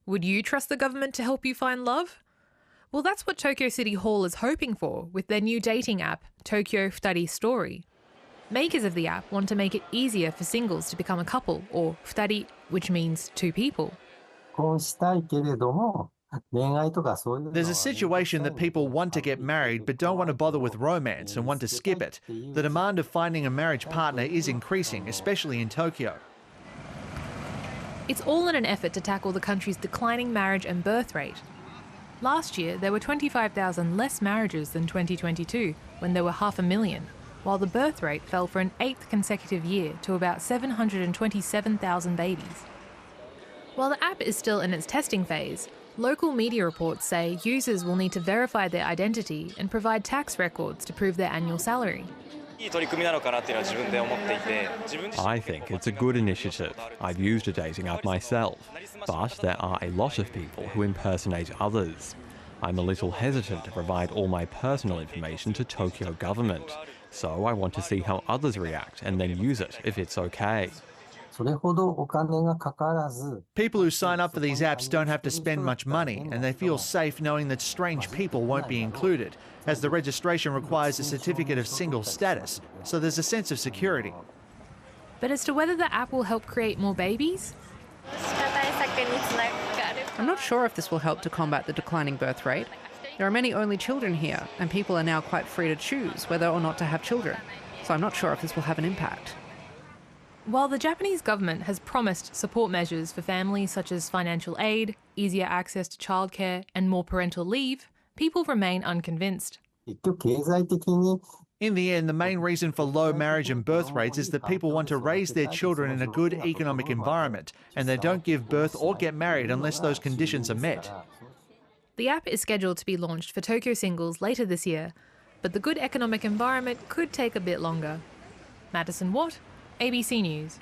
Would you trust the government to help you find love? Well, that's what Tokyo City Hall is hoping for with their new dating app, Tokyo Futari Story. Makers of the app want to make it easier for singles to become a couple, or futari, which means two people. There's There's a situation that people want to get married but don't want to bother with romance and want to skip it. The demand of finding a marriage partner is increasing, especially in Tokyo. It's all in an effort to tackle the country's declining marriage and birth rate. Last year, there were 25,000 less marriages than 2022, when there were 500,000, while the birth rate fell for an 8th consecutive year to about 727,000 babies. While the app is still in its testing phase, local media reports say users will need to verify their identity and provide tax records to prove their annual salary. I think it's a good initiative. I've used a dating app myself, but there are a lot of people who impersonate others. I'm a little hesitant to provide all my personal information to Tokyo government, so I want to see how others react and then use it if it's okay. People who sign up for these apps don't have to spend much money, and they feel safe knowing that strange people won't be included, as the registration requires a certificate of single status, so there's a sense of security. But as to whether the app will help create more babies? I'm not sure if this will help to combat the declining birth rate. There are many only children here, and people are now quite free to choose whether or not to have children, so I'm not sure if this will have an impact. While the Japanese government has promised support measures for families such as financial aid, easier access to childcare, and more parental leave, people remain unconvinced. In the end, the main reason for low marriage and birth rates is that people want to raise their children in a good economic environment, and they don't give birth or get married unless those conditions are met. The app is scheduled to be launched for Tokyo singles later this year, but the good economic environment could take a bit longer. Madison Watt, ABC News.